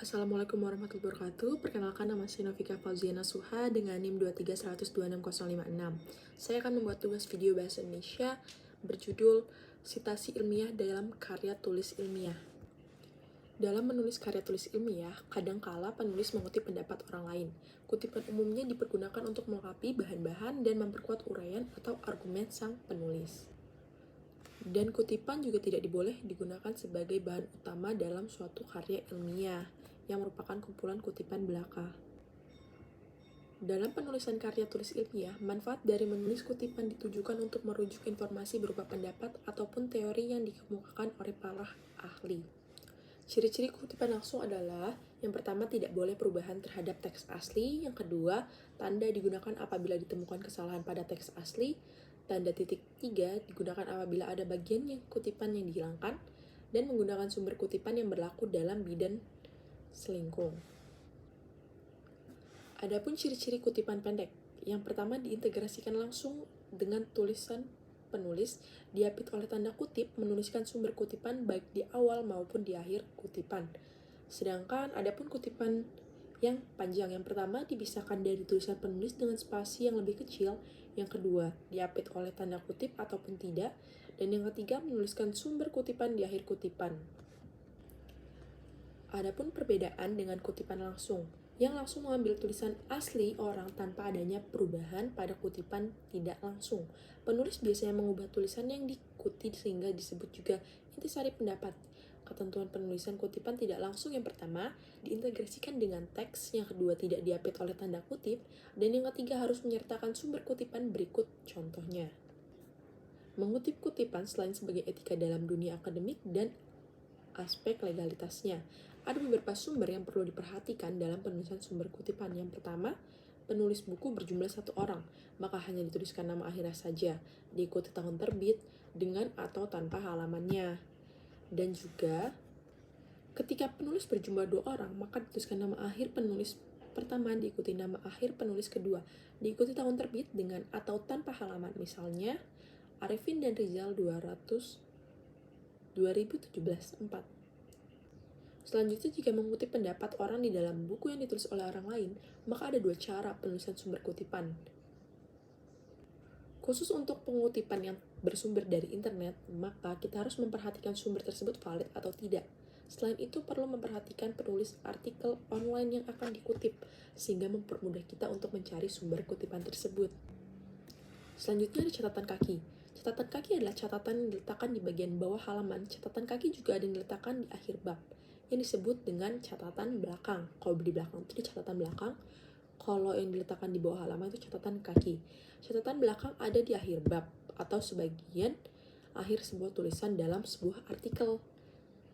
Assalamualaikum warahmatullahi wabarakatuh. Perkenalkan, nama saya Novika Fauziana Suha dengan NIM 231266056. Saya akan membuat tugas video bahasa Indonesia berjudul Sitasi Ilmiah dalam Karya Tulis Ilmiah. Dalam menulis karya tulis ilmiah, kadangkala penulis mengutip pendapat orang lain. Kutipan umumnya dipergunakan untuk melengkapi bahan-bahan dan memperkuat uraian atau argumen sang penulis. Dan kutipan juga tidak boleh digunakan sebagai bahan utama dalam suatu karya ilmiah yang merupakan kumpulan kutipan belaka. Dalam penulisan karya tulis ilmiah, manfaat dari menulis kutipan ditujukan untuk merujuk informasi berupa pendapat ataupun teori yang dikemukakan oleh para ahli. Ciri-ciri kutipan langsung adalah: yang pertama, tidak boleh perubahan terhadap teks asli. Yang kedua, tanda digunakan apabila ditemukan kesalahan pada teks asli. Tanda titik 3 digunakan apabila ada bagian yang kutipan yang dihilangkan, dan menggunakan sumber kutipan yang berlaku dalam bidang selingkung. Adapun ciri-ciri kutipan pendek, yang pertama, diintegrasikan langsung dengan tulisan penulis, diapit oleh tanda kutip, menuliskan sumber kutipan baik di awal maupun di akhir kutipan. Sedangkan adapun kutipan yang panjang, yang pertama, dipisahkan dari tulisan penulis dengan spasi yang lebih kecil. Yang kedua, diapit oleh tanda kutip ataupun tidak. Dan yang ketiga, menuliskan sumber kutipan di akhir kutipan. Adapun perbedaan dengan kutipan langsung, yang langsung mengambil tulisan asli orang tanpa adanya perubahan pada kutipan tidak langsung. Penulis biasanya mengubah tulisan yang dikutip sehingga disebut juga intisari pendapat. Ketentuan penulisan kutipan tidak langsung, yang pertama, diintegrasikan dengan teks, yang kedua, tidak diapit oleh tanda kutip, dan yang ketiga, harus menyertakan sumber kutipan berikut contohnya. Mengutip kutipan selain sebagai etika dalam dunia akademik dan aspek legalitasnya, ada beberapa sumber yang perlu diperhatikan dalam penulisan sumber kutipan. Yang pertama, penulis buku berjumlah 1 orang, maka hanya dituliskan nama akhirnya saja, diikuti tahun terbit, dengan atau tanpa halamannya. Dan juga, ketika penulis berjumlah 2 orang, maka dituliskan nama akhir penulis pertama, diikuti nama akhir penulis kedua, diikuti tahun terbit dengan atau tanpa halaman. Misalnya, Arifin dan Rizal 2017 4. Selanjutnya, jika mengutip pendapat orang di dalam buku yang ditulis oleh orang lain, maka ada 2 cara penulisan sumber kutipan. Khusus untuk pengutipan yang bersumber dari internet, maka kita harus memperhatikan sumber tersebut valid atau tidak. Selain itu, perlu memperhatikan penulis artikel online yang akan dikutip, sehingga mempermudah kita untuk mencari sumber kutipan tersebut. Selanjutnya ada catatan kaki. Catatan kaki adalah catatan yang diletakkan di bagian bawah halaman. Catatan kaki juga ada yang diletakkan di akhir bab, yang disebut dengan catatan belakang. Kalau di belakang itu di catatan belakang, kalau yang diletakkan di bawah halaman itu catatan kaki. Catatan belakang ada di akhir bab atau sebagian akhir sebuah tulisan dalam sebuah artikel.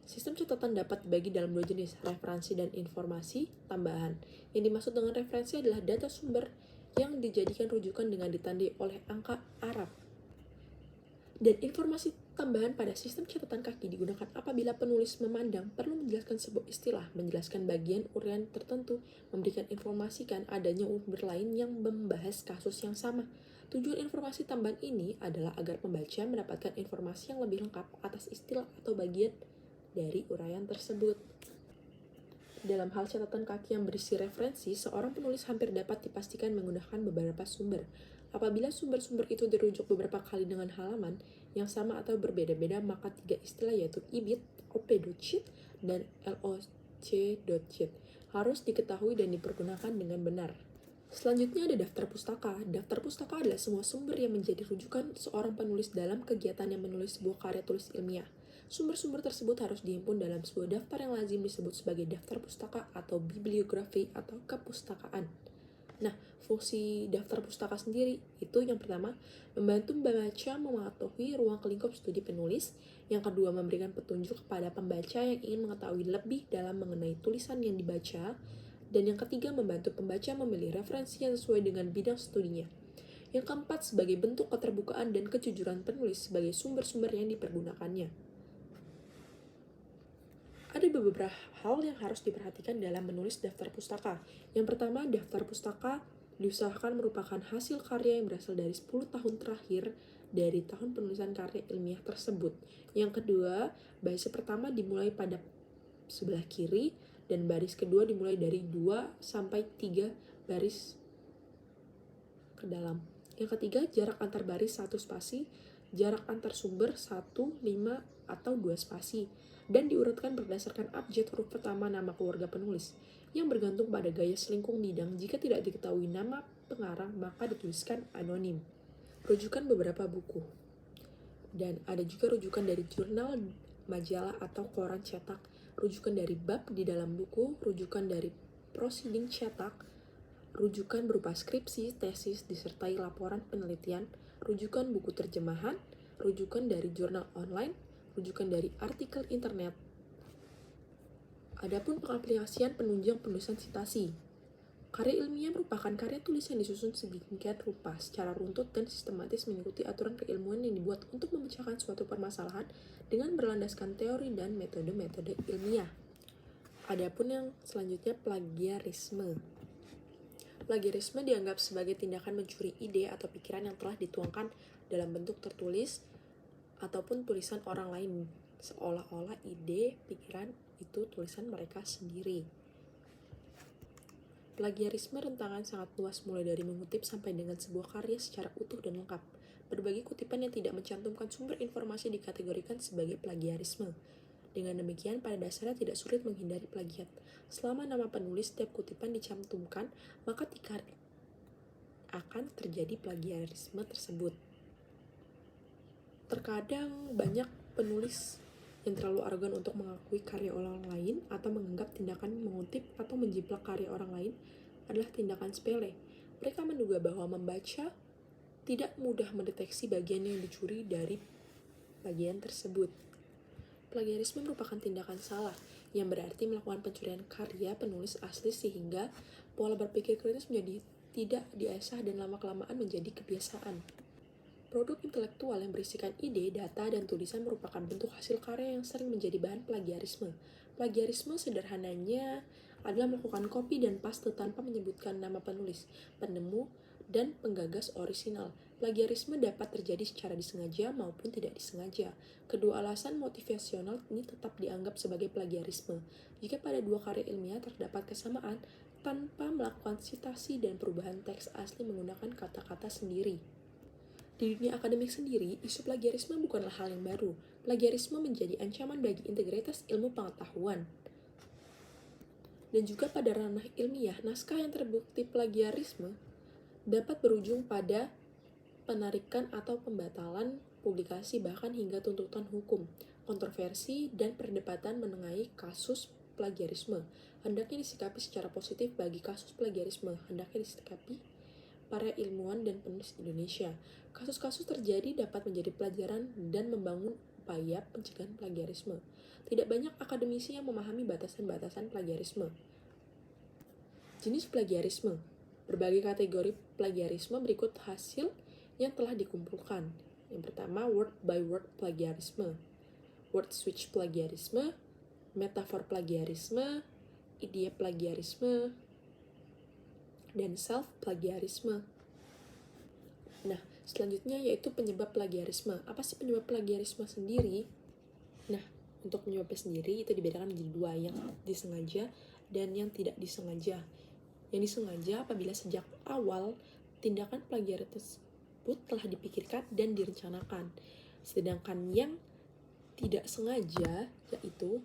Sistem catatan dapat dibagi dalam 2 jenis, referensi dan informasi tambahan. Yang dimaksud dengan referensi adalah data sumber yang dijadikan rujukan dengan ditandai oleh angka Arab. Dan informasi tambahan pada sistem catatan kaki digunakan apabila penulis memandang perlu menjelaskan sebuah istilah, menjelaskan bagian uraian tertentu, memberikan informasikan adanya sumber lain yang membahas kasus yang sama. Tujuan informasi tambahan ini adalah agar pembaca mendapatkan informasi yang lebih lengkap atas istilah atau bagian dari uraian tersebut. Dalam hal catatan kaki yang berisi referensi, seorang penulis hampir dapat dipastikan menggunakan beberapa sumber. Apabila sumber-sumber itu dirujuk beberapa kali dengan halaman yang sama atau berbeda-beda, maka 3 istilah yaitu IBIT, OP.sheet, dan LOC.sheet harus diketahui dan dipergunakan dengan benar. Selanjutnya ada daftar pustaka. Daftar pustaka adalah semua sumber yang menjadi rujukan seorang penulis dalam kegiatan yang menulis sebuah karya tulis ilmiah. Sumber-sumber tersebut harus dihimpun dalam sebuah daftar yang lazim disebut sebagai daftar pustaka atau bibliografi atau kepustakaan. Nah, fungsi daftar pustaka sendiri itu yang pertama, membantu pembaca mematuhi ruang lingkup studi penulis. Yang kedua, memberikan petunjuk kepada pembaca yang ingin mengetahui lebih dalam mengenai tulisan yang dibaca. Dan yang ketiga, membantu pembaca memilih referensi yang sesuai dengan bidang studinya. Yang keempat, sebagai bentuk keterbukaan dan kejujuran penulis sebagai sumber-sumber yang dipergunakannya. Ada beberapa hal yang harus diperhatikan dalam menulis daftar pustaka. Yang pertama, daftar pustaka diusahakan merupakan hasil karya yang berasal dari 10 tahun terakhir dari tahun penulisan karya ilmiah tersebut. Yang kedua, bahasa pertama dimulai pada sebelah kiri, dan baris kedua dimulai dari 2 sampai 3 baris ke dalam. Yang ketiga, jarak antar baris 1 spasi, jarak antar sumber 1, 5, atau 2 spasi, dan diurutkan berdasarkan abjad huruf pertama nama keluarga penulis, yang bergantung pada gaya selingkung nidang. Jika tidak diketahui nama pengarang, maka dituliskan anonim. Rujukan beberapa buku. Dan ada juga rujukan dari jurnal, majalah, atau koran cetak, rujukan dari bab di dalam buku, rujukan dari prosiding cetak, rujukan berupa skripsi, tesis, disertai laporan penelitian, rujukan buku terjemahan, rujukan dari jurnal online, rujukan dari artikel internet. Adapun pengaplikasian penunjang penulisan sitasi. Karya ilmiah merupakan karya tulis yang disusun sedemikian rupa, secara runtut dan sistematis mengikuti aturan keilmuan yang dibuat untuk memecahkan suatu permasalahan dengan berlandaskan teori dan metode-metode ilmiah. Adapun yang selanjutnya, plagiarisme. Plagiarisme dianggap sebagai tindakan mencuri ide atau pikiran yang telah dituangkan dalam bentuk tertulis ataupun tulisan orang lain, seolah-olah ide, pikiran itu tulisan mereka sendiri. Plagiarisme rentangan sangat luas, mulai dari mengutip sampai dengan sebuah karya secara utuh dan lengkap. Berbagai kutipan yang tidak mencantumkan sumber informasi dikategorikan sebagai plagiarisme. Dengan demikian, pada dasarnya tidak sulit menghindari plagiat. Selama nama penulis setiap kutipan dicantumkan, maka akan terjadi plagiarisme tersebut. Terkadang banyak penulis yang terlalu arogan untuk mengakui karya orang lain atau menganggap tindakan mengutip atau menjiplak karya orang lain adalah tindakan sepele. Mereka menduga bahwa membaca tidak mudah mendeteksi bagian yang dicuri dari bagian tersebut. Plagiarisme merupakan tindakan salah yang berarti melakukan pencurian karya penulis asli sehingga pola berpikir kritis menjadi tidak diasah dan lama-kelamaan menjadi kebiasaan. Produk intelektual yang berisikan ide, data, dan tulisan merupakan bentuk hasil karya yang sering menjadi bahan plagiarisme. Plagiarisme sederhananya adalah melakukan copy dan paste tanpa menyebutkan nama penulis, penemu, dan penggagas orisinal. Plagiarisme dapat terjadi secara disengaja maupun tidak disengaja. Kedua alasan motivasional ini tetap dianggap sebagai plagiarisme. Jika pada dua karya ilmiah terdapat kesamaan tanpa melakukan sitasi dan perubahan teks asli menggunakan kata-kata sendiri. Di dunia akademik sendiri, isu plagiarisme bukanlah hal yang baru. Plagiarisme menjadi ancaman bagi integritas ilmu pengetahuan. Dan juga pada ranah ilmiah, naskah yang terbukti plagiarisme dapat berujung pada penarikan atau pembatalan publikasi, bahkan hingga tuntutan hukum. Kontroversi dan perdebatan mengenai kasus plagiarisme hendaknya disikapi secara positif. Bagi kasus plagiarisme hendaknya disikapi para ilmuwan dan penulis Indonesia. Kasus-kasus terjadi dapat menjadi pelajaran dan membangun upaya pencegahan plagiarisme. Tidak banyak akademisi yang memahami batasan-batasan plagiarisme. Jenis plagiarisme. Berbagai kategori plagiarisme berikut hasil yang telah dikumpulkan. Yang pertama, word by word plagiarisme, word switch plagiarisme, metafor plagiarisme, ide plagiarisme, dan self-plagiarisme. Nah, selanjutnya yaitu penyebab plagiarisme. Apa sih penyebab plagiarisme sendiri? Nah, untuk penyebabnya sendiri itu dibedakan menjadi dua, yang disengaja dan yang tidak disengaja. Yang disengaja apabila sejak awal tindakan plagiat tersebut telah dipikirkan dan direncanakan. Sedangkan yang tidak sengaja yaitu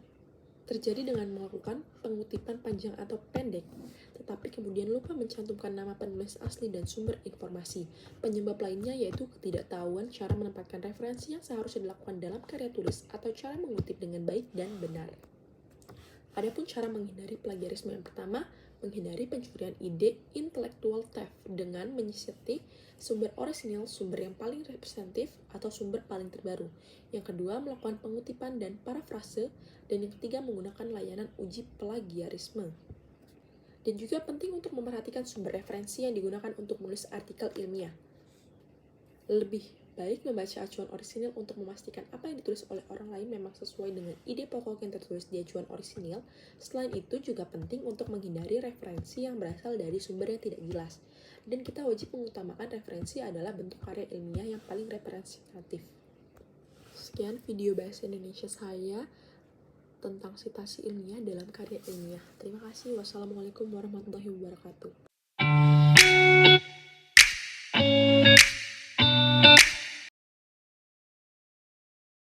terjadi dengan melakukan pengutipan panjang atau pendek, tetapi kemudian lupa mencantumkan nama penulis asli dan sumber informasi. Penyebab lainnya yaitu ketidaktahuan cara menempatkan referensi yang seharusnya dilakukan dalam karya tulis atau cara mengutip dengan baik dan benar. Adapun cara menghindari plagiarisme, yang pertama, menghindari pencurian ide intellectual theft dengan menyisiti sumber orisinil, sumber yang paling representatif atau sumber paling terbaru. Yang kedua, melakukan pengutipan dan parafrase. Dan yang ketiga, menggunakan layanan uji plagiarisme. Dan juga penting untuk memperhatikan sumber referensi yang digunakan untuk menulis artikel ilmiah. Lebih baik membaca acuan orisinil untuk memastikan apa yang ditulis oleh orang lain memang sesuai dengan ide pokok yang tertulis di acuan orisinil. Selain itu juga penting untuk menghindari referensi yang berasal dari sumber yang tidak jelas. Dan kita wajib mengutamakan referensi adalah bentuk karya ilmiah yang paling representatif. Sekian video bahasa Indonesia saya tentang sitasi ilmiah dalam karya ilmiah. Terima kasih. Wassalamualaikum warahmatullahi wabarakatuh.